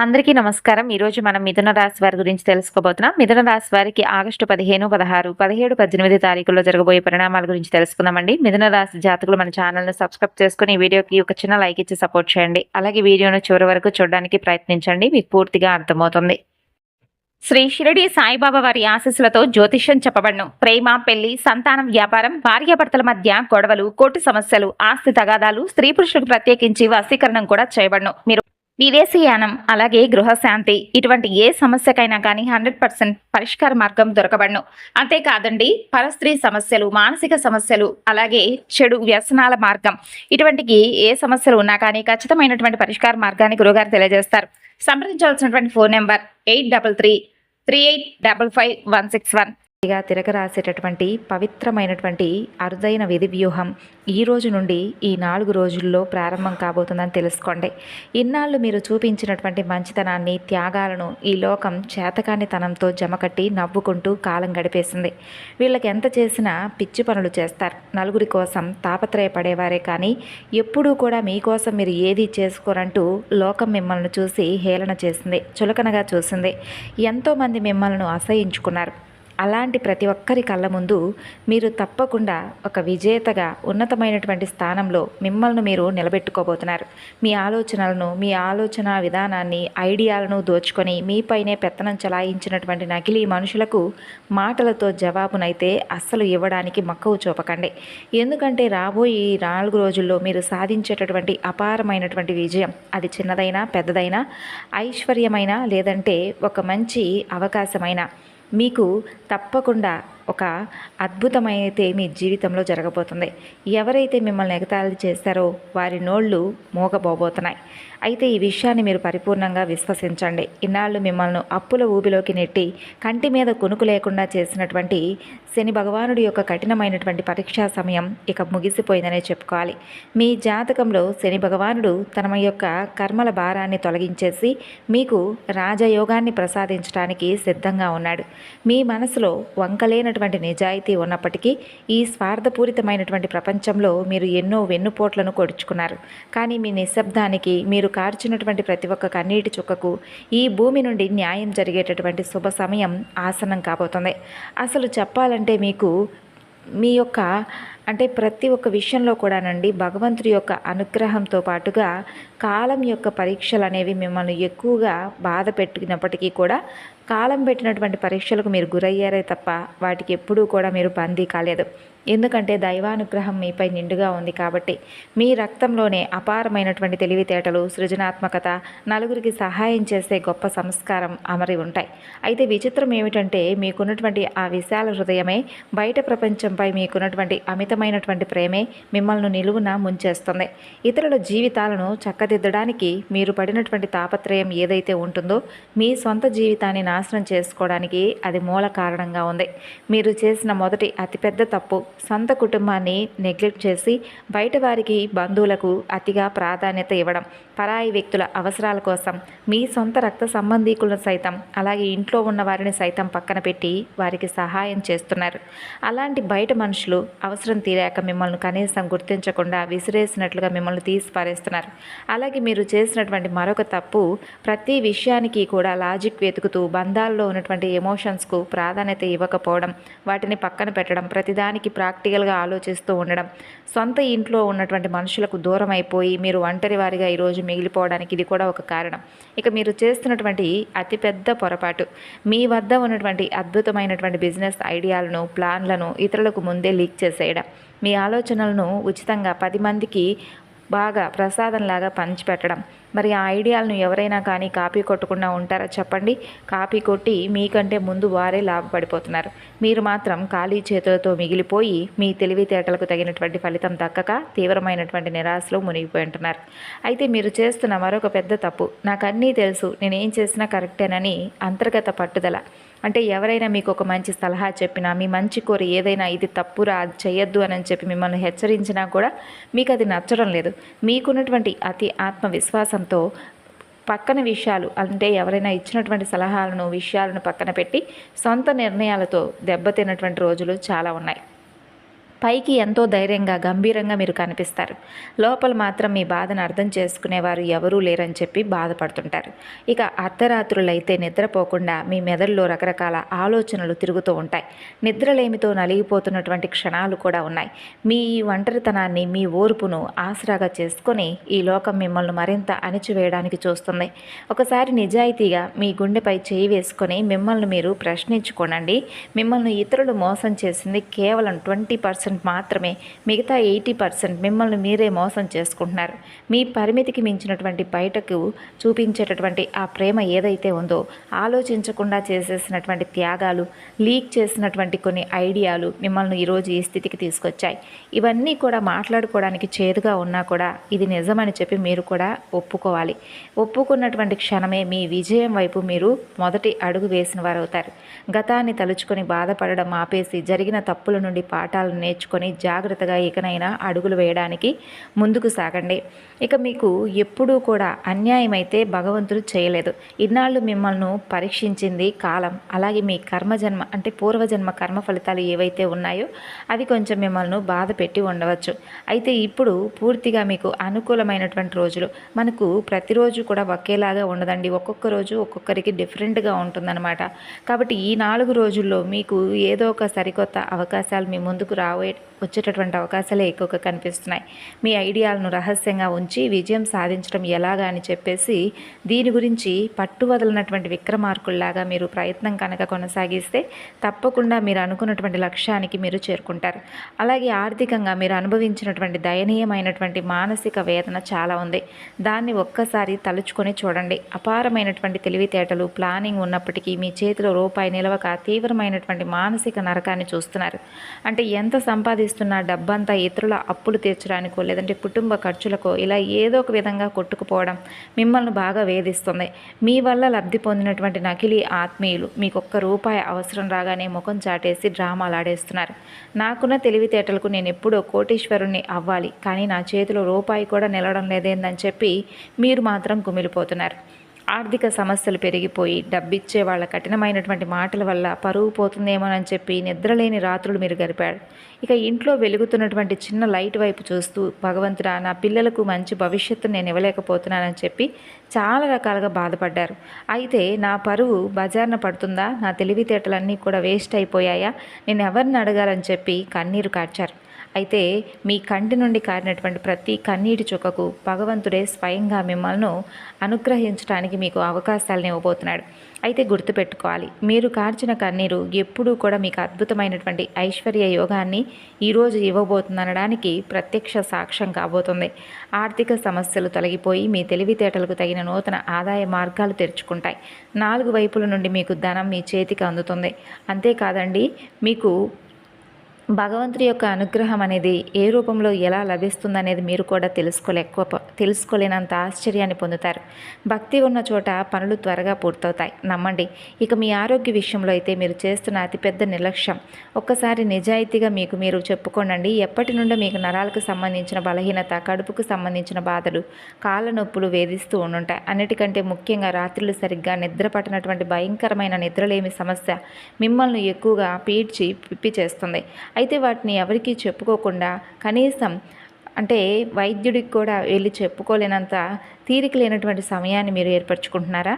అందరికీ నమస్కారం. ఈరోజు మనం మిథున రాశి వారి గురించి తెలుసుకోబోతున్నాం. మిథున రాశి వారికి ఆగస్టు 15, 16, 17, 18 తారీఖుల్లో జరగబోయే పరిణామాల గురించి తెలుసుకుందామండి. మిథున రాశి జాతకులు మన ఛానల్‌ని సబ్స్క్రైబ్ చేసుకొని ఈ వీడియోకి ఒక చిన్న లైక్ ఇచ్చి సపోర్ట్ చేయండి. అలాగే వీడియోను చివరి వరకు చూడడానికి ప్రయత్నించండి. మీకు పూర్తిగా అర్థమవుతుంది. శ్రీ షిరిడి సాయిబాబా వారి ఆశీస్సులతో జ్యోతిష్యం చెప్పబడును. ప్రేమ, పెళ్లి, సంతానం, వ్యాపారం, భార్యాభర్తల మధ్య గొడవలు, కోర్టు సమస్యలు, ఆస్తి తగాదాలు, స్త్రీ పురుషులకు ప్రత్యేకించి వశీకరణం కూడా చేయబడును. మీరు విదేశీయానం, అలాగే గృహశాంతి, ఇటువంటి ఏ సమస్యకైనా కానీ 100% పరిష్కార మార్గం దొరకబడును. అంతేకాదండి, పరస్త్రీ సమస్యలు, మానసిక సమస్యలు, అలాగే చెడు వ్యసనాల మార్గం, ఇటువంటి ఏ సమస్యలు ఉన్నా కానీ ఖచ్చితమైనటువంటి పరిష్కార మార్గాన్ని గురుగారు తెలియజేస్తారు. సంప్రదించవలసినటువంటి ఫోన్ నెంబర్ 8333855161. తిరగరాసేటటువంటి పవిత్రమైనటువంటి అరుదైన విధి వ్యూహం ఈ రోజు నుండి ఈ 4 రోజుల్లో ప్రారంభం కాబోతుందని తెలుసుకోండి. ఇన్నాళ్ళు మీరు చూపించినటువంటి మంచితనాన్ని, త్యాగాలను ఈ లోకం చేతకానితనంతో జమకట్టి నవ్వుకుంటూ కాలం గడిపేసింది. వీళ్ళకి ఎంత చేసినా పిచ్చి పనులు చేస్తారు. నలుగురి కోసం తాపత్రయపడేవారే కానీ ఎప్పుడూ కూడా మీకోసం మీరు ఏది చేసుకోరంటూ లోకం మిమ్మల్ని చూసి హేళన చేసింది, చులకనగా చూసింది. ఎంతోమంది మిమ్మల్ని అసహించుకున్నారు. అలాంటి ప్రతి ఒక్కరి కళ్ళ ముందు మీరు తప్పకుండా ఒక విజేతగా ఉన్నతమైనటువంటి స్థానంలో మిమ్మల్ని మీరు నిలబెట్టుకోబోతున్నారు. మీ ఆలోచనలను, మీ ఆలోచన విధానాన్ని, ఐడియాలను దోచుకొని మీపైనే పెత్తనం చలాయించినటువంటి నకిలీ మనుషులకు మాటలతో జవాబునైతే అస్సలు ఇవ్వడానికి మక్కువ చూపకండి. ఎందుకంటే రాబోయే ఈ 4 రోజుల్లో మీరు సాధించేటటువంటి అపారమైనటువంటి విజయం, అది చిన్నదైనా పెద్దదైనా, ఐశ్వర్యమైనా లేదంటే ఒక మంచి అవకాశమైనా మీకు తప్పకుండా ఒక అద్భుతమైతే మీ జీవితంలో జరగబోతుంది. ఎవరైతే మిమ్మల్ని ఎగతాళి చేస్తారో వారి నోళ్ళు మోగబోబోతున్నాయి. అయితే ఈ విషయాన్ని మీరు పరిపూర్ణంగా విశ్వసించండి. ఇన్నాళ్ళు మిమ్మల్ని అప్పుల ఊబిలోకి నెట్టి కంటి మీద కొనుకు లేకుండా చేసినటువంటి శని భగవానుడి యొక్క కఠినమైనటువంటి పరీక్షా సమయం ఇక ముగిసిపోయిందనే చెప్పుకోవాలి. మీ జాతకంలో శని భగవానుడు తన యొక్క కర్మల భారాన్ని తొలగించేసి మీకు రాజయోగాన్ని ప్రసాదించడానికి సిద్ధంగా ఉన్నాడు. మీ మనసులో వంకలేనటువంటి నిజాయితీ ఉన్నప్పటికీ ఈ స్వార్థపూరితమైనటువంటి ప్రపంచంలో మీరు ఎన్నో వెన్నుపోట్లను కొడుచుకున్నారు. కానీ మీ నిశ్శబ్దానికి, మీరు కార్చినటువంటి ప్రతి ఒక్క కన్నీటి చుక్కకు ఈ భూమి నుండి న్యాయం జరిగేటటువంటి శుభ సమయం ఆసనం కాబోతుంది. అసలు చెప్పాలంటే మీకు మీ యొక్క ప్రతి ఒక్క విషయంలో కూడానండి భగవంతుడి యొక్క అనుగ్రహంతో పాటుగా కాలం యొక్క పరీక్షలు అనేవి మిమ్మల్ని ఎక్కువగా బాధ పెట్టినప్పటికీ కూడా కాలం పెట్టినటువంటి పరీక్షలకు మీరు గురయ్యారే తప్ప వాటికి ఎప్పుడూ కూడా మీరు బందీ కాలేదు. ఎందుకంటే దైవానుగ్రహం మీపై నిండుగా ఉంది కాబట్టి మీ రక్తంలోనే అపారమైనటువంటి తెలివితేటలు, సృజనాత్మకత, నలుగురికి సహాయం చేసే గొప్ప సంస్కారం అమరి ఉంటాయి. అయితే విచిత్రం ఏమిటంటే మీకున్నటువంటి ఆ విశాల హృదయమే బయట ప్రపంచంపై మీకున్నటువంటి అమితమైనటువంటి ప్రేమే మిమ్మల్ని నిలువున ముంచేస్తుంది. ఇతరుల జీవితాలను చక్కదిద్దడానికి మీరు పడినటువంటి తాపత్రయం ఏదైతే ఉంటుందో మీ సొంత జీవితాన్ని నాశనం చేసుకోవడానికి అది మూల కారణంగా ఉంది. మీరు చేసిన మొదటి అతిపెద్ద తప్పు సొంత కుటుంబాన్ని నెగ్లెక్ట్ చేసి బయట వారికి, బంధువులకు అతిగా ప్రాధాన్యత ఇవ్వడం. పరాయి వ్యక్తుల అవసరాల కోసం మీ సొంత రక్త సంబంధీకులను సైతం, అలాగే ఇంట్లో ఉన్న వారిని సైతం పక్కన పెట్టి వారికి సహాయం చేస్తున్నారు. అలాంటి బయట మనుషులు అవసరం తీరాక మిమ్మల్ని కనీసం గుర్తించకుండా విసిరేసినట్లుగా మిమ్మల్ని తీసి పారేస్తున్నారు. అలాగే మీరు చేసినటువంటి మరొక తప్పు, ప్రతి విషయానికి కూడా లాజిక్ వెతుకుతూ బంధాల్లో ఉన్నటువంటి ఎమోషన్స్కు ప్రాధాన్యత ఇవ్వకపోవడం, వాటిని పక్కన పెట్టడం, ప్రతిదానికి ప్రాక్టికల్గా ఆలోచిస్తూ ఉండడం, సొంత ఇంట్లో ఉన్నటువంటి మనుషులకు దూరం అయిపోయి మీరు ఒంటరి వారిగా ఈరోజు మిగిలిపోవడానికి ఇది కూడా ఒక కారణం. ఇక మీరు చేస్తున్నటువంటి అతిపెద్ద పొరపాటు, మీ వద్ద ఉన్నటువంటి అద్భుతమైనటువంటి బిజినెస్ ఐడియాలను, ప్లాన్లను ఇతరులకు ముందే లీక్ చేసేయడం. మీ ఆలోచనలను ఉచితంగా 10 మందికి బాగా ప్రసాదంలాగా పంచిపెట్టడం. మరి ఆ ఐడియాలను ఎవరైనా కానీ కాపీ కొట్టకుండా ఉంటారా చెప్పండి? కాపీ కొట్టి మీకంటే ముందు వారే లాభపడిపోతున్నారు. మీరు మాత్రం ఖాళీ చేతులతో మిగిలిపోయి మీ తెలివితేటలకు తగినటువంటి ఫలితం దక్కక తీవ్రమైనటువంటి నిరాశలో మునిగిపోయి ఉంటున్నారు. అయితే మీరు చేస్తున్న మరొక పెద్ద తప్పు, నాకు అన్నీ తెలుసు, నేనేం చేసినా కరెక్టేనని అంతర్గత పట్టుదల. ఎవరైనా మీకు ఒక మంచి సలహా చెప్పినా, మీ మంచి కోరి ఏదైనా ఇది తప్పురా, అది చేయొద్దు అని చెప్పి మిమ్మల్ని హెచ్చరించినా కూడా మీకు అది నచ్చడం లేదు. మీకున్నటువంటి అతి ఆత్మవిశ్వాసంతో పక్కన విషయాలు ఎవరైనా ఇచ్చినటువంటి సలహాలను, విషయాలను పక్కన పెట్టి సొంత నిర్ణయాలతో దెబ్బతిన్నటువంటి రోజులు చాలా ఉన్నాయి. పైకి ఎంతో ధైర్యంగా గంభీరంగా మీరు కనిపిస్తారు. లోపల మాత్రం మీ బాధను అర్థం చేసుకునేవారు ఎవరూ లేరని చెప్పి బాధపడుతుంటారు. ఇక అర్ధరాత్రులైతే నిద్రపోకుండా మీ మెదడులో రకరకాల ఆలోచనలు తిరుగుతూ ఉంటాయి. నిద్రలేమితో నలిగిపోతున్నటువంటి క్షణాలు కూడా ఉన్నాయి. మీ ఈ ఒంటరితనాన్ని, మీ ఓర్పును ఆసరాగా చేసుకొని ఈ లోకం మిమ్మల్ని మరింత అణిచివేయడానికి చూస్తుంది. ఒకసారి నిజాయితీగా మీ గుండెపై చేయి వేసుకొని మిమ్మల్ని మీరు ప్రశ్నించుకోనండి. మిమ్మల్ని ఇతరులు మోసం చేసింది కేవలం 20% మాత్రమే. మిగతా 80% మిమ్మల్ని మీరే మోసం చేసుకుంటున్నారు. మీ పరిమితికి మించినటువంటి బయటకు చూపించేటటువంటి ఆ ప్రేమ ఏదైతే ఉందో, ఆలోచించకుండా చేసేసినటువంటి త్యాగాలు, లీక్ చేసినటువంటి కొన్ని ఐడియాలు మిమ్మల్ని ఈరోజు ఈ స్థితికి తీసుకొచ్చాయి. ఇవన్నీ కూడా మాట్లాడుకోవడానికి చేదుగా ఉన్నా కూడా ఇది నిజమని చెప్పి మీరు కూడా ఒప్పుకోవాలి. ఒప్పుకున్నటువంటి క్షణమే మీ విజయం వైపు మీరు మొదటి అడుగు వేసిన వారు అవుతారు. గతాన్ని తలుచుకొని బాధపడడం ఆపేసి జరిగిన తప్పుల నుండి పాఠాలను నేర్చుకొని జాగ్రత్తగా ఇకనైనా అడుగులు వేయడానికి ముందుకు సాగండి. ఇక మీకు ఎప్పుడూ కూడా అన్యాయం అయితే భగవంతుడు చేయలేదు. ఇన్నాళ్ళు మిమ్మల్ని పరీక్షించింది కాలం. అలాగే మీ కర్మజన్మ అంటే పూర్వజన్మ కర్మ ఫలితాలు ఏవైతే ఉన్నాయో అవి కొంచెం మిమ్మల్ని బాధ పెట్టి ఉండవచ్చు. అయితే ఇప్పుడు పూర్తిగా మీకు అనుకూలమైనటువంటి రోజులు. మనకు ప్రతిరోజు కూడా ఒకేలాగా ఉండదండి. ఒక్కొక్క రోజు ఒక్కొక్కరికి డిఫరెంట్గా ఉంటుందన్నమాట. కాబట్టి ఈ 4 రోజుల్లో మీకు ఏదో ఒక సరికొత్త అవకాశాలు మీ ముందుకు వచ్చేటటువంటి అవకాశాలే ఎక్కువగా కనిపిస్తున్నాయి. మీ ఐడియాలను రహస్యంగా ఉంచి విజయం సాధించడం ఎలాగా అని చెప్పేసి దీని గురించి పట్టు వదలనటువంటి విక్రమార్కుల్లాగా మీరు ప్రయత్నం కనుక కొనసాగిస్తే తప్పకుండా మీరు అనుకున్నటువంటి లక్ష్యానికి మీరు చేరుకుంటారు. అలాగే ఆర్థికంగా మీరు అనుభవించినటువంటి దయనీయమైనటువంటి మానసిక వేదన చాలా ఉంది. దాన్ని ఒక్కసారి తలుచుకొని చూడండి. అపారమైనటువంటి తెలివితేటలు, ప్లానింగ్ ఉన్నప్పటికీ మీ చేతిలో రూపాయి నిలవక తీవ్రమైనటువంటి మానసిక నరకాన్ని చూస్తున్నారు. అంటే ఎంత సంపాదిస్తున్నా డబ్బంతా ఇతరుల అప్పులు తీర్చడానికో లేదంటే కుటుంబ ఖర్చులకో ఇలా ఏదో ఒక విధంగా కొట్టుకుపోవడం మిమ్మల్ని బాగా వేధిస్తుంది. మీ వల్ల లబ్ధి పొందినటువంటి నకిలీ ఆత్మీయులు మీకు ఒక్క రూపాయి అవసరం రాగానే ముఖం చాటేసి డ్రామాలు ఆడేస్తున్నారు. నాకున్న తెలివితేటలకు నేను ఎప్పుడో కోటీశ్వరుణ్ణి అవ్వాలి, కానీ నా చేతిలో రూపాయి కూడా నిలవడం లేదేందని చెప్పి మీరు మాత్రం కుమిలిపోతున్నారు. ఆర్థిక సమస్యలు పెరిగిపోయి డబ్బిచ్చే వాళ్ళ కఠినమైనటువంటి మాటల వల్ల పరువు పోతుందేమోనని చెప్పి నిద్రలేని రాత్రులు మీరు గడిపారు. ఇక ఇంట్లో వెలుగుతున్నటువంటి చిన్న లైట్ వైపు చూస్తూ భగవంతుడా, నా పిల్లలకు మంచి భవిష్యత్తు నేను ఇవ్వలేకపోతున్నానని చెప్పి చాలా రకాలుగా బాధపడ్డారు. అయితే నా పరువు బజార్న పడుతుందా, నా తెలివితేటలన్నీ కూడా వేస్ట్ అయిపోయాయా, నేను ఎవరిని అడగాలని చెప్పి కన్నీరు కార్చారు. అయితే మీ కంటి నుండి కారినటువంటి ప్రతి కన్నీటి చుక్కకు భగవంతుడే స్వయంగా మిమ్మల్ని అనుగ్రహించడానికి మీకు అవకాశాలను ఇవ్వబోతున్నాడు. అయితే గుర్తుపెట్టుకోవాలి, మీరు కార్చిన కన్నీరు ఎప్పుడూ కూడా మీకు అద్భుతమైనటువంటి ఐశ్వర్య యోగాన్ని ఈరోజు ఇవ్వబోతుందనడానికి ప్రత్యక్ష సాక్ష్యం కాబోతుంది. ఆర్థిక సమస్యలు తొలగిపోయి మీ తెలివితేటలకు తగిన నూతన ఆదాయ మార్గాలు తెరుచుకుంటాయి. 4 వైపుల నుండి మీకు ధనం మీ చేతికి అందుతుంది. అంతేకాదండి, మీకు భగవంతుడి యొక్క అనుగ్రహం అనేది ఏ రూపంలో ఎలా లభిస్తుందనేది మీరు కూడా తెలుసుకోలేనంత ఆశ్చర్యాన్ని పొందుతారు. భక్తి ఉన్న చోట పనులు త్వరగా పూర్తవుతాయి, నమ్మండి. ఇక మీ ఆరోగ్య విషయంలో అయితే మీరు చేస్తున్న అతిపెద్ద నిర్లక్ష్యం. ఒక్కసారి నిజాయితీగా మీరు చెప్పుకోనండి. ఎప్పటి నుండో మీకు నరాలకు సంబంధించిన బలహీనత, కడుపుకు సంబంధించిన బాధలు, కాళ్ళ నొప్పులు వేధిస్తూ ఉండుంటాయి. అన్నిటికంటే ముఖ్యంగా రాత్రులు సరిగ్గా నిద్ర పట్టినటువంటి భయంకరమైన నిద్రలేమి సమస్య మిమ్మల్ని ఎక్కువగా పిప్పి చేస్తుంది. అయితే వాటిని ఎవరికీ చెప్పుకోకుండా కనీసం అంటే వైద్యుడికి కూడా వెళ్ళి చెప్పుకోలేనంత తీరిక లేనటువంటి సమయాన్ని మీరు ఏర్పరచుకుంటున్నారా?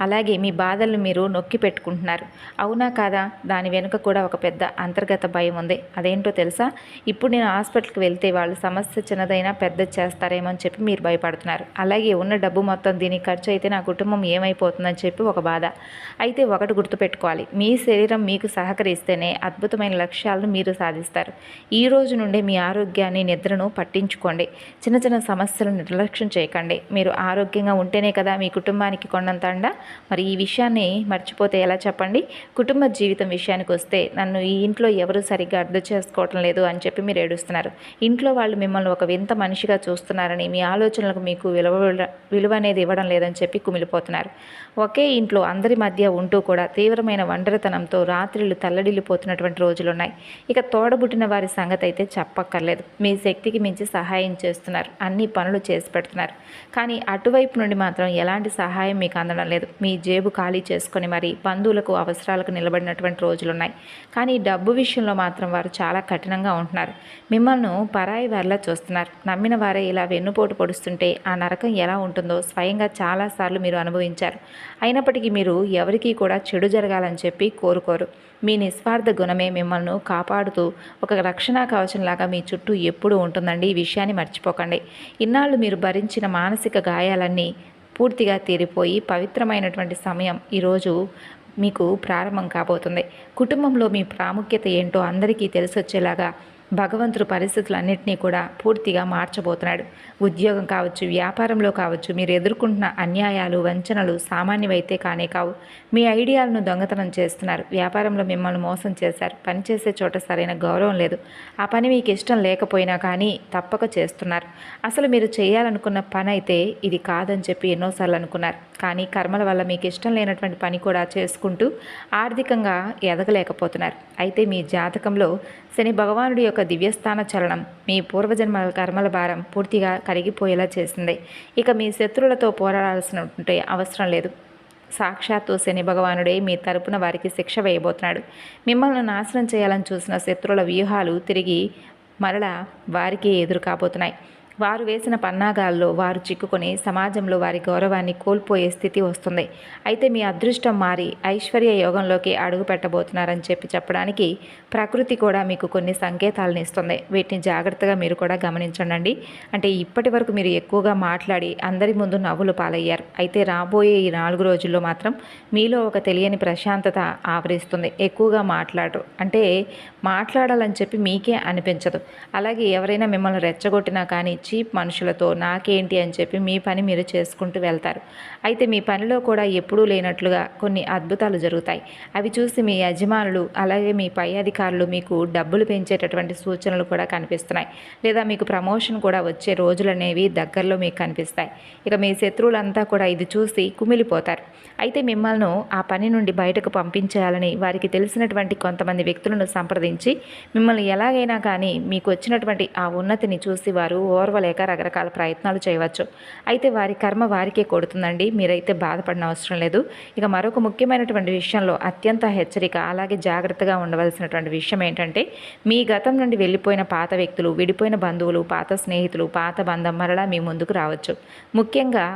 అలాగే మీ బాధలను మీరు నొక్కి పెట్టుకుంటున్నారు. అవునా కాదా? దాని వెనుక కూడా ఒక పెద్ద అంతర్గత భయం ఉంది. అదేంటో తెలుసా? ఇప్పుడు నేను హాస్పిటల్కి వెళ్తే వాళ్ళు సమస్య చిన్నదైనా పెద్దది చేస్తారేమో అని చెప్పి మీరు భయపడుతున్నారు. అలాగే ఉన్న డబ్బు మొత్తం దీనికి ఖర్చు అయితే నా కుటుంబం ఏమైపోతుందని చెప్పి ఒక బాధ. అయితే ఒకటి గుర్తుపెట్టుకోవాలి, మీ శరీరం మీకు సహకరిస్తేనే అద్భుతమైన లక్ష్యాలను మీరు సాధిస్తారు. ఈ రోజు నుండే మీ ఆరోగ్యాన్ని, నిద్రను పట్టించుకోండి. చిన్న చిన్న సమస్యలను నిర్లక్ష్యం చేయకండి. మీరు ఆరోగ్యంగా ఉంటేనే కదా మీ కుటుంబానికి కొండంత అండ. మరి ఈ విషయాన్ని మర్చిపోతే ఎలా చెప్పండి? కుటుంబ జీవితం విషయానికి వస్తే నన్ను ఈ ఇంట్లో ఎవరు సరిగ్గా అర్థం చేసుకోవటం లేదు అని చెప్పి మీరు ఏడుస్తున్నారు. ఇంట్లో వాళ్ళు మిమ్మల్ని ఒక వింత మనిషిగా చూస్తున్నారని, మీ ఆలోచనలకు మీకు విలువ అనేది ఇవ్వడం లేదని చెప్పి కుమిలిపోతున్నారు. ఒకే ఇంట్లో అందరి మధ్య ఉంటూ కూడా తీవ్రమైన ఒంటరితనంతో రాత్రిళ్ళు తల్లడిల్లిపోతున్నటువంటి రోజులున్నాయి. ఇక తోడబుట్టిన వారి సంగతి అయితే చెప్పక్కర్లేదు. మీ శక్తికి మించి సహాయం చేస్తున్నారు, అన్ని పనులు చేసి పెడుతున్నారు. కానీ అటువైపు నుండి మాత్రం ఎలాంటి సహాయం మీకు అందడం లేదు. మీ జేబు ఖాళీ చేసుకొని మరి బంధువులకు అవసరాలకు నిలబడినటువంటి రోజులున్నాయి. కానీ డబ్బు విషయంలో మాత్రం వారు చాలా కఠినంగా ఉంటున్నారు. మిమ్మల్ని పరాయి వారిలా చూస్తున్నారు. నమ్మిన వారే ఇలా వెన్నుపోటు పొడుస్తుంటే ఆ నరకం ఎలా ఉంటుందో స్వయంగా చాలాసార్లు మీరు అనుభవించారు. అయినప్పటికీ మీరు ఎవరికీ కూడా చెడు జరగాలని చెప్పి కోరుకోరు. మీ నిస్వార్థ గుణమే మిమ్మల్ని కాపాడుతూ ఒక రక్షణా కవచంలాగా మీ చుట్టూ ఎప్పుడూ ఉంటుందండి. ఈ విషయాన్ని మర్చిపోకండి. ఇన్నాళ్ళు మీరు భరించిన మానసిక గాయాలన్నీ పూర్తిగా తీరిపోయి పవిత్రమైనటువంటి సమయం ఈరోజు మీకు ప్రారంభం కాబోతుంది. కుటుంబంలో మీ ప్రాముఖ్యత ఏంటో అందరికీ తెలిసొచ్చేలాగా భగవంతుడు పరిస్థితులన్నింటినీ కూడా పూర్తిగా మార్చబోతున్నాడు. ఉద్యోగం కావచ్చు, వ్యాపారంలో కావచ్చు, మీరు ఎదుర్కొంటున్న అన్యాయాలు, వంచనలు సామాన్యమైతే కానే కావు. మీ ఐడియాలను దొంగతనం చేస్తున్నారు. వ్యాపారంలో మిమ్మల్ని మోసం చేశారు. పనిచేసే చోట సరైన గౌరవం లేదు. ఆ పని మీకు ఇష్టం లేకపోయినా కానీ తప్పక చేస్తున్నారు. అసలు మీరు చేయాలనుకున్న పని అయితే ఇది కాదని చెప్పి ఎన్నోసార్లు అనుకున్నారు. కానీ కర్మల వల్ల మీకు ఇష్టం లేనటువంటి పని కూడా చేసుకుంటూ ఆర్థికంగా ఎదగలేకపోతున్నారు. అయితే మీ జాతకంలో శని భగవానుడి యొక్క దివ్యస్థాన చలనం మీ పూర్వజన్మ కర్మల భారం పూర్తిగా కరిగిపోయేలా చేసింది. ఇక మీ శత్రువులతో పోరాడాల్సిన అవసరం లేదు. సాక్షాత్తు శని భగవానుడే మీ తరపున వారికి శిక్ష వేయబోతున్నాడు. మిమ్మల్ని నాశనం చేయాలని చూసిన శత్రువుల వ్యూహాలు తిరిగి మరలా వారికి ఎదురు కాబోతున్నాయి. వారు వేసిన పన్నాగాల్లో వారు చిక్కుకొని సమాజంలో వారి గౌరవాన్ని కోల్పోయే స్థితి వస్తుంది. అయితే మీ అదృష్టం మారి ఐశ్వర్య యోగంలోకి అడుగు పెట్టబోతున్నారని చెప్పడానికి ప్రకృతి కూడా మీకు కొన్ని సంకేతాలను ఇస్తుంది. వీటిని జాగ్రత్తగా మీరు కూడా గమనించండి. అంటే ఇప్పటి వరకు మీరు ఎక్కువగా మాట్లాడి అందరి ముందు నవ్వులు పాలయ్యారు. అయితే రాబోయే ఈ 4 రోజుల్లో మాత్రం మీలో ఒక తెలియని ప్రశాంతత ఆవరిస్తుంది. ఎక్కువగా మాట్లాడరు. అంటే మాట్లాడాలని చెప్పి మీకే అనిపించదు. అలాగే ఎవరైనా మిమ్మల్ని రెచ్చగొట్టినా కానీ చీప్ మనుషులతో నాకేంటి అని చెప్పి మీ పని మీరు చేసుకుంటూ వెళ్తారు. అయితే మీ పనిలో కూడా ఎప్పుడూ లేనట్లుగా కొన్ని అద్భుతాలు జరుగుతాయి. అవి చూసి మీ యజమానులు అలాగే మీ పై అధికారులు మీకు డబ్బులు పెంచేటటువంటి సూచనలు కూడా కనిపిస్తున్నాయి. లేదా మీకు ప్రమోషన్ కూడా వచ్చే రోజులు అనేవి దగ్గరలో మీకు కనిపిస్తాయి. ఇక మీ శత్రువులంతా కూడా ఇది చూసి కుమిలిపోతారు. అయితే మిమ్మల్ని ఆ పని నుండి బయటకు పంపించేయాలని వారికి తెలిసినటువంటి కొంతమంది వ్యక్తులను సంప్రదించి మిమ్మల్ని ఎలాగైనా కానీ మీకు వచ్చినటువంటి ఆ ఉన్నతిని చూసి వారు ఓర్వలేక రకరకాల ప్రయత్నాలు చేయవచ్చు. అయితే వారి కర్మ వారికే కొడుతుందండి. మీరైతే బాధపడిన అవసరం లేదు. ఇక మరొక ముఖ్యమైనటువంటి విషయంలో అత్యంత హెచ్చరిక అలాగే జాగ్రత్తగా ఉండవలసినటువంటి విషయం ఏంటంటే మీ గతం నుండి వెళ్ళిపోయిన పాత వ్యక్తులు, విడిపోయిన బంధువులు, పాత స్నేహితులు, పాత బంధం మరలా మీ ముందుకు రావచ్చు. ముఖ్యంగా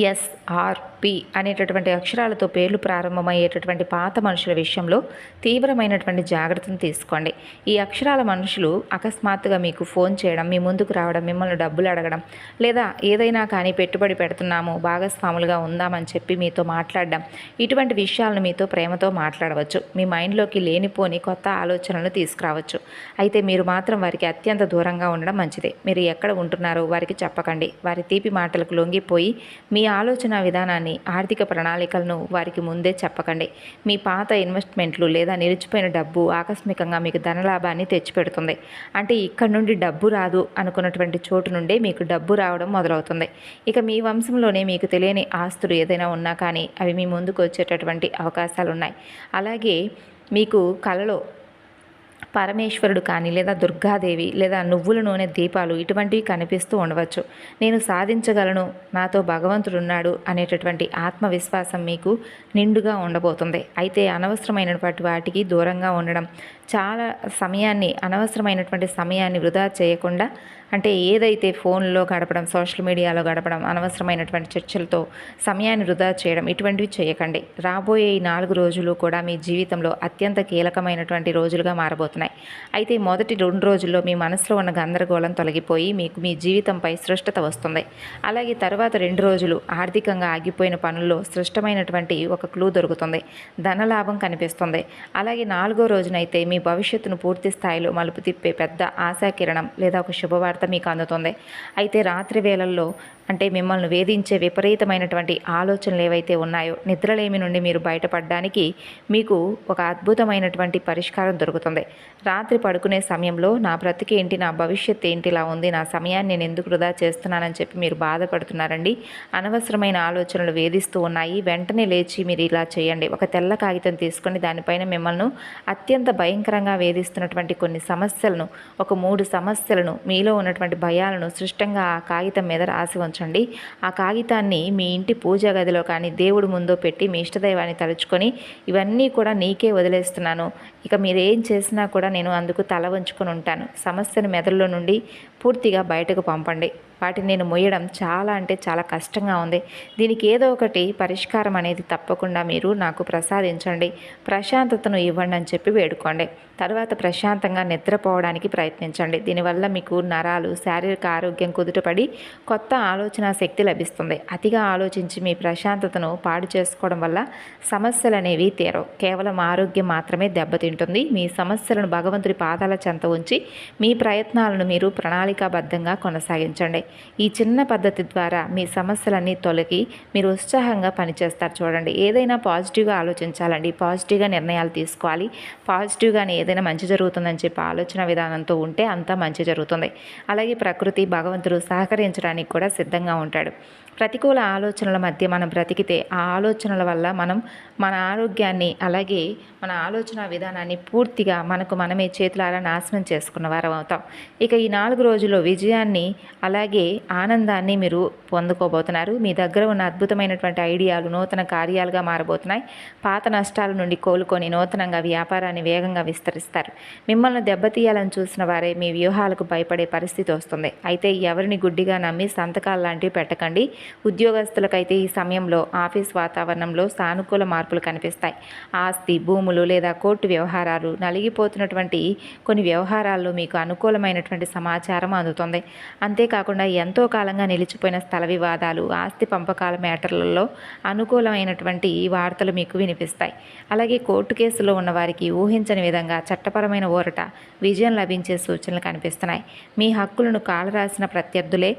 SRP అనేటటువంటి అక్షరాలతో పేర్లు ప్రారంభమయ్యేటటువంటి పాత మనుషుల విషయంలో తీవ్రమైనటువంటి జాగ్రత్తను తీసుకోండి. ఈ అక్షరాల మనుషులు అకస్మాత్తుగా మీకు ఫోన్ చేయడం, మీ ముందుకు రావడం, మిమ్మల్ని డబ్బులు అడగడం, లేదా ఏదైనా కానీ పెట్టుబడి పెడుతున్నాము, భాగస్వాములుగా ఉందామని చెప్పి మీతో మాట్లాడడం, ఇటువంటి విషయాలను మీతో ప్రేమతో మాట్లాడవచ్చు. మీ మైండ్లోకి లేనిపోని కొత్త ఆలోచనలు తీసుకురావచ్చు. అయితే మీరు మాత్రం వారికి అత్యంత దూరంగా ఉండడం మంచిదే. మీరు ఎక్కడ ఉంటున్నారో వారికి చెప్పకండి. వారి తీపి మాటలకు లొంగిపోయి మీ ఆలోచన విధానాన్ని, ఆర్థిక ప్రణాళికలను వారికి ముందే చెప్పకండి. మీ పాత ఇన్వెస్ట్మెంట్లు లేదా నిలిచిపోయిన డబ్బు ఆకస్మికంగా మీకు ధనలాభాన్ని తెచ్చిపెడుతుంది. అంటే ఇక్కడ నుండి డబ్బు రాదు అనుకున్నటువంటి చోటు నుండే మీకు డబ్బు రావడం మొదలవుతుంది. ఇక మీ వంశంలోనే మీకు తెలియని ఆస్తులు ఏదైనా ఉన్నా కానీ అవి మీ ముందుకు వచ్చేటటువంటి అవకాశాలు ఉన్నాయి. అలాగే మీకు కలలో పరమేశ్వరుడు కానీ లేదా దుర్గాదేవి లేదా నువ్వుల నూనె దీపాలు ఇటువంటివి కనిపిస్తూ ఉండవచ్చు. నేను సాధించగలను, నాతో భగవంతుడు ఉన్నాడు అనేటటువంటి ఆత్మవిశ్వాసం మీకు నిండుగా ఉండబోతుంది. అయితే అనవసరమైనటువంటి వాటికి దూరంగా ఉండడం, చాలా సమయాన్ని అనవసరమైనటువంటి సమయాన్ని వృధా చేయకుండా, అంటే ఏదైతే ఫోన్లో గడపడం, సోషల్ మీడియాలో గడపడం, అనవసరమైనటువంటి చర్చలతో సమయాన్ని వృధా చేయడం ఇటువంటివి చేయకండి. రాబోయే ఈ 4 రోజులు కూడా మీ జీవితంలో అత్యంత కీలకమైనటువంటి రోజులుగా మారబోతున్నాయి. అయితే మొదటి 2 రోజుల్లో మీ మనసులో ఉన్న గందరగోళం తొలగిపోయి మీకు మీ జీవితంపై స్పష్టత వస్తుంది. అలాగే తర్వాత 2 రోజులు ఆర్థికంగా ఆగిపోయిన పనుల్లో స్పష్టమైనటువంటి ఒక క్లూ దొరుకుతుంది. ధనలాభం కనిపిస్తుంది. అలాగే 4వ రోజునైతే మీ భవిష్యత్తును పూర్తి స్థాయిలో మలుపు తిప్పే పెద్ద ఆశాకిరణం లేదా ఒక శుభవార్త మీకు అందుతుంది. అయితే రాత్రి వేళల్లో అంటే మిమ్మల్ని వేధించే విపరీతమైనటువంటి ఆలోచనలు ఏవైతే ఉన్నాయో, నిద్రలేమి నుండి మీరు బయటపడడానికి మీకు ఒక అద్భుతమైనటువంటి పరిష్కారం దొరుకుతుంది. రాత్రి పడుకునే సమయంలో నా బ్రతికి ఏంటి, నా భవిష్యత్తు ఏంటి ఇలా ఉంది, నా సమయాన్ని నేను ఎందుకు వృధా చేస్తున్నానని చెప్పి మీరు బాధపడుతున్నారండి. అనవసరమైన ఆలోచనలు వేధిస్తూ ఉన్నాయి. వెంటనే లేచి మీరు ఇలా చేయండి. ఒక తెల్ల కాగితం తీసుకొని దానిపైన మిమ్మల్ని అత్యంత భయంకరంగా వేధిస్తున్నటువంటి కొన్ని సమస్యలను, ఒక 3 సమస్యలను, మీలో ఉన్నటువంటి భయాలను స్పష్టంగా ఆ కాగితం మీద రాసి ఉంచండి. ఉంచండి. ఆ కాగితాన్ని మీ ఇంటి పూజా గదిలో కానీ దేవుడి ముందో పెట్టి మీ ఇష్టదైవాన్ని తలుచుకొని ఇవన్నీ కూడా నీకే వదిలేస్తున్నాను, ఇక మీరేం చేసినా కూడా నేను అందుకు తల వంచుకొని ఉంటాను, సమస్యను మెదడులో నుండి పూర్తిగా బయటకు పంపండి, వాటిని నేను మొయ్యడం చాలా అంటే చాలా కష్టంగా ఉంది, దీనికి ఏదో ఒకటి పరిష్కారం అనేది తప్పకుండా మీరు నాకు ప్రసాదించండి, ప్రశాంతతను ఇవ్వండి అని చెప్పి వేడుకోండి. తర్వాత ప్రశాంతంగా నిద్రపోవడానికి ప్రయత్నించండి. దీనివల్ల మీకు నరాలు శారీరక ఆరోగ్యం కుదుటపడి కొత్త ఆలోచన శక్తి లభిస్తుంది. అతిగా ఆలోచించి మీ ప్రశాంతతను పాడు చేసుకోవడం వల్ల సమస్యలు అనేవి తీరవు, కేవలం ఆరోగ్యం మాత్రమే దెబ్బతింటుంది. మీ సమస్యలను భగవంతుడి పాదాల చెంత ఉంచి మీ ప్రయత్నాలను మీరు ప్రణాళికాబద్ధంగా కొనసాగించండి. ఈ చిన్న పద్ధతి ద్వారా మీ సమస్యలన్నీ తొలగి మీరు ఉత్సాహంగా పనిచేస్తారు. చూడండి, ఏదైనా పాజిటివ్గా ఆలోచించాలండి, పాజిటివ్గా నిర్ణయాలు తీసుకోవాలి, పాజిటివ్గానే ఏదైనా మంచి జరుగుతుందని చెప్పి ఆలోచన విధానంతో ఉంటే అంతా మంచి జరుగుతుంది. అలాగే ప్రకృతి భగవంతుడు సహకరించడానికి కూడా సిద్ధంగా ఉంటాడు. ప్రతికూల ఆలోచనల మధ్య మనం బ్రతికితే ఆ ఆలోచనల వల్ల మనం మన ఆరోగ్యాన్ని అలాగే మన ఆలోచన విధానాన్ని పూర్తిగా మనకు మనమే చేతులారా నాశనం చేసుకున్న వారం అవుతాం. ఇక ఈ 4 రోజుల్లో విజయాన్ని అలాగే ఆనందాన్ని మీరు పొందుకోబోతున్నారు. మీ దగ్గర ఉన్న అద్భుతమైనటువంటి ఐడియాలు నూతన కార్యాలుగా మారబోతున్నాయి. పాత నష్టాల నుండి కోలుకొని నూతనంగా వ్యాపారాన్ని వేగంగా విస్తరిస్తారు. మిమ్మల్ని దెబ్బతీయాలని చూసిన వారే మీ వ్యూహాలకు భయపడే పరిస్థితి వస్తుంది. అయితే ఎవరిని గుడ్డిగా నమ్మి సంతకాలు లాంటివి పెట్టకండి. ఉద్యోగస్తులకైతే ఈ సమయంలో ఆఫీస్ వాతావరణంలో సానుకూల మార్పులు కనిపిస్తాయి. ఆస్తి, భూములు లేదా కోర్టు వ్యవహారాలు, నలిగిపోతున్నటువంటి కొన్ని వ్యవహారాల్లో మీకు అనుకూలమైనటువంటి సమాచారం అందుతుంది. అంతేకాకుండా ఎంతో కాలంగా నిలిచిపోయిన స్థల వివాదాలు, ఆస్తి పంపకాల మ్యాటర్లలో అనుకూలమైనటువంటి వార్తలు మీకు వినిపిస్తాయి. అలాగే కోర్టు కేసులో ఉన్న వారికి ఊహించని విధంగా చట్టపరమైన ఊరట, విజయం లభించే సూచనలు కనిపిస్తున్నాయి. మీ హక్కులను కాలరాసిన ప్రత్యర్థులే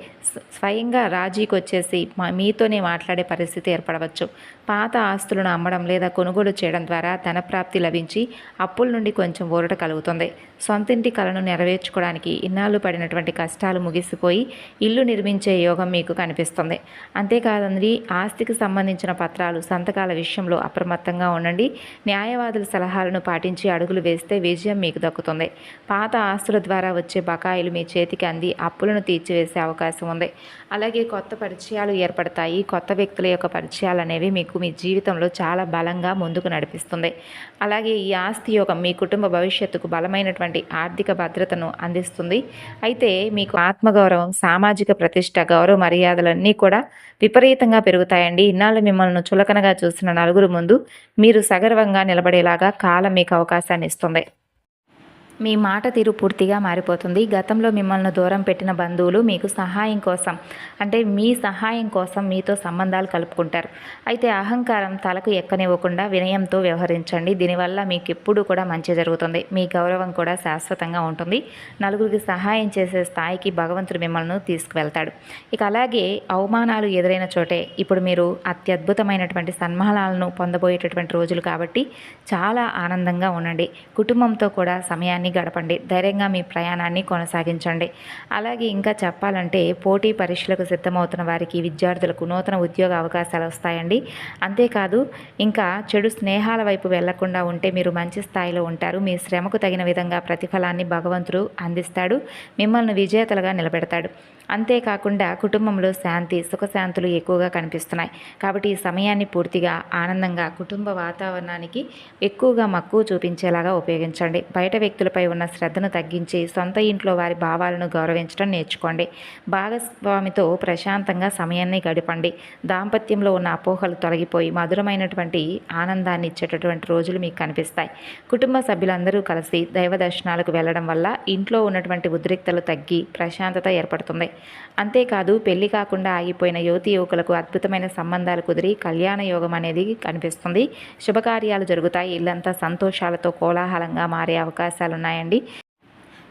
స్వయంగా రాజీకి వచ్చేసి మీతోనే మాట్లాడే పరిస్థితి ఏర్పడవచ్చు. పాత ఆస్తులను అమ్మడం లేదా కొనుగోలు చేయడం ద్వారా ధనప్రాప్తి లభించి అప్పుల నుండి కొంచెం ఊరట కలుగుతుంది. సొంతింటి కలను నెరవేర్చుకోవడానికి ఇన్నాళ్ళు పడినటువంటి కష్టాలు ముగిసిపోయి ఇల్లు నిర్మించే యోగం మీకు కనిపిస్తుంది. అంతేకాదండి, ఆస్తికి సంబంధించిన పత్రాలు, సంతకాల విషయంలో అప్రమత్తంగా ఉండండి. న్యాయవాదుల సలహాలను పాటించి అడుగులు వేస్తే విజయం మీకు దక్కుతుంది. పాత ఆస్తుల ద్వారా వచ్చే బకాయిలు మీ చేతికి అంది అప్పులను తీర్చివేసే అవకాశం ఉంది. అలాగే కొత్త పరిచయాలు ఏర్పడతాయి. కొత్త వ్యక్తుల యొక్క పరిచయాలు అనేవి మీకు మీ జీవితంలో చాలా బలంగా ముందుకు నడిపిస్తుంది. అలాగే ఈ ఆస్తి యోగం మీ కుటుంబ భవిష్యత్తుకు బలమైనటువంటి ఆర్థిక భద్రతను అందిస్తుంది. అయితే మీకు ఆత్మగౌరవం, సామాజిక ప్రతిష్ట, గౌరవ మర్యాదలన్నీ కూడా విపరీతంగా పెరుగుతాయండి. ఇన్నాళ్ళు మిమ్మల్ని చులకనగా చూసిన నలుగురు ముందు మీరు సగర్వంగా నిలబడేలాగా కాలం మీకు అవకాశాన్ని ఇస్తుంది. మీ మాట తీరు పూర్తిగా మారిపోతుంది. గతంలో మిమ్మల్ని దూరం పెట్టిన బంధువులు మీకు సహాయం కోసం, అంటే మీ సహాయం కోసం మీతో సంబంధాలు కలుపుకుంటారు. అయితే అహంకారం తలకు ఎక్కనివ్వకుండా వినయంతో వ్యవహరించండి. దీనివల్ల మీకు ఎప్పుడూ కూడా మంచి జరుగుతుంది. మీ గౌరవం కూడా శాశ్వతంగా ఉంటుంది. నలుగురికి సహాయం చేసే స్థాయికి భగవంతుడు మిమ్మల్ని తీసుకువెళ్తాడు. ఇక అలాగే అవమానాలు ఎదురైన చోటే ఇప్పుడు మీరు అత్యద్భుతమైనటువంటి సన్మానాలను పొందబోయేటటువంటి రోజులు కాబట్టి చాలా ఆనందంగా ఉండండి. కుటుంబంతో కూడా సమయాన్ని గడపండి. ధైర్యంగా మీ ప్రయాణాన్ని కొనసాగించండి. అలాగే ఇంకా చెప్పాలంటే పోటీ పరీక్షలకు సిద్ధమవుతున్న వారికి, విద్యార్థులకు నూతన ఉద్యోగ అవకాశాలు వస్తాయండి. అంతేకాదు ఇంకా చెడు స్నేహాల వైపు వెళ్లకుండా ఉంటే మీరు మంచి స్థాయిలో ఉంటారు. మీ శ్రమకు తగిన విధంగా ప్రతిఫలాన్ని భగవంతుడు అందిస్తాడు. మిమ్మల్ని విజేతలుగా నిలబెడతాడు. అంతేకాకుండా కుటుంబంలో శాంతి, సుఖశాంతులు ఎక్కువగా కనిపిస్తున్నాయి. కాబట్టి ఈ సమయాన్ని పూర్తిగా ఆనందంగా కుటుంబ వాతావరణానికి ఎక్కువగా మక్కువ చూపించేలాగా ఉపయోగించండి. బయట వ్యక్తులపై ఉన్న శ్రద్ధను తగ్గించి సొంత ఇంట్లో వారి భావాలను గౌరవించడం నేర్చుకోండి. భాగస్వామితో ప్రశాంతంగా సమయాన్ని గడపండి. దాంపత్యంలో ఉన్న అపోహలు తొలగిపోయి మధురమైనటువంటి ఆనందాన్ని ఇచ్చేటటువంటి రోజులు మీకు కనిపిస్తాయి. కుటుంబ సభ్యులందరూ కలిసి దైవ దర్శనాలకు వెళ్ళడం వల్ల ఇంట్లో ఉన్నటువంటి ఉద్రిక్తలు తగ్గి ప్రశాంతత ఏర్పడుతుంది. అంతేకాదు, పెళ్లి కాకుండా ఆగిపోయిన యువతీ యువకులకు అద్భుతమైన సంబంధాలు కుదిరి కళ్యాణ యోగం అనేది కనిపిస్తుంది. శుభకార్యాలు జరుగుతాయి. ఇల్లంతా సంతోషాలతో కోలాహలంగా మారే అవకాశాలున్నాయండి.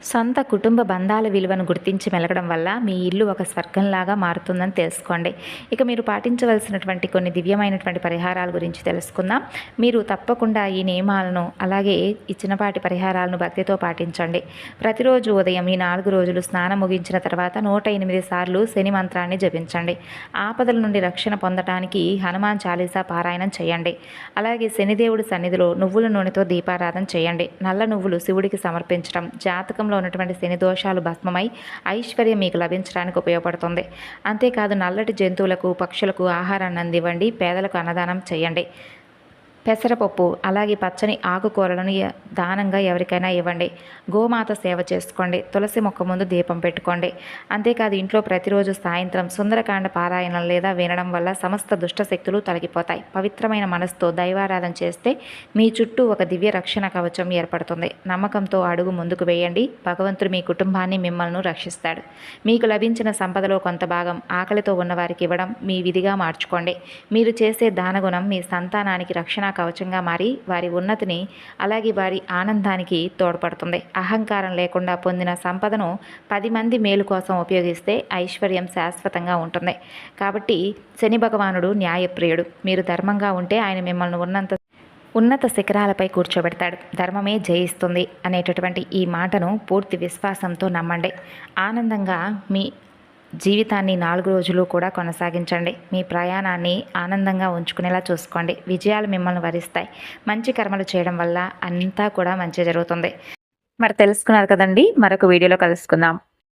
సొంత కుటుంబ బంధాల విలువను గుర్తించి మెలగడం వల్ల మీ ఇల్లు ఒక స్వర్గంలాగా మారుతుందని తెలుసుకోండి. ఇక మీరు పాటించవలసినటువంటి కొన్ని దివ్యమైనటువంటి పరిహారాల గురించి తెలుసుకుందాం. మీరు తప్పకుండా ఈ నియమాలను అలాగే ఈ చిన్నపాటి పరిహారాలను భక్తితో పాటించండి. ప్రతిరోజు ఉదయం ఈ 4 రోజులు స్నానం ముగించిన తర్వాత 108 సార్లు శని మంత్రాన్ని జపించండి. ఆపదల నుండి రక్షణ పొందడానికి హనుమాన్ చాలీసా పారాయణం చేయండి. అలాగే శనిదేవుడి సన్నిధిలో నువ్వుల నూనెతో దీపారాధన చేయండి. నల్ల నువ్వులు శివుడికి సమర్పించడం, జాతకంలో జాతకంలో ఉన్నటువంటి శని దోషాలు భస్మమై ఐశ్వర్యం మీకు లభించడానికి ఉపయోగపడుతుంది. అంతేకాదు నల్లటి జంతువులకు, పక్షులకు ఆహారాన్ని అందివ్వండి. పేదలకు అన్నదానం చేయండి. పెసరపప్పు అలాగే పచ్చని ఆకుకూరలను దానంగా ఎవరికైనా ఇవ్వండి. గోమాత సేవ చేసుకోండి. తులసి మొక్క ముందు దీపం పెట్టుకోండి. అంతేకాదు ఇంట్లో ప్రతిరోజు సాయంత్రం సుందరకాండ పారాయణం లేదా వినడం వల్ల సమస్త దుష్టశక్తులు తొలగిపోతాయి. పవిత్రమైన మనసుతో దైవారాధన చేస్తే మీ చుట్టూ ఒక దివ్య రక్షణ కవచం ఏర్పడుతుంది. నమ్మకంతో అడుగు ముందుకు వేయండి. భగవంతుడు మీ కుటుంబాన్ని, మిమ్మల్ని రక్షిస్తాడు. మీకు లభించిన సంపదలో కొంత భాగం ఆకలితో ఉన్నవారికి ఇవ్వడం మీ విధిగా మార్చుకోండి. మీరు చేసే దానగుణం మీ సంతానానికి రక్షణ కవచంగా మారి వారి ఉన్నతిని అలాగే వారి ఆనందానికి తోడ్పడుతుంది. అహంకారం లేకుండా పొందిన సంపదను 10 మంది మేలు కోసం ఉపయోగిస్తే ఐశ్వర్యం శాశ్వతంగా ఉంటుంది. కాబట్టి శని భగవానుడు న్యాయప్రియుడు. మీరు ధర్మంగా ఉంటే ఆయన మిమ్మల్ని ఉన్నత శిఖరాలపై కూర్చోబెడతాడు. ధర్మమే జయిస్తుంది అనేటటువంటి ఈ మాటను పూర్తి విశ్వాసంతో నమ్మండి. ఆనందంగా మీ జీవితాన్ని 4 రోజులు కూడా కొనసాగించండి. మీ ప్రయాణాన్ని ఆనందంగా ఉంచుకునేలా చూసుకోండి. విజయాలు మిమ్మల్ని వరిస్తాయి. మంచి కర్మలు చేయడం వల్ల అంతా కూడా మంచి జరుగుతుంది. మరి తెలుసుకున్నారు కదండి. మరొక వీడియోలో కలుసుకుందాం.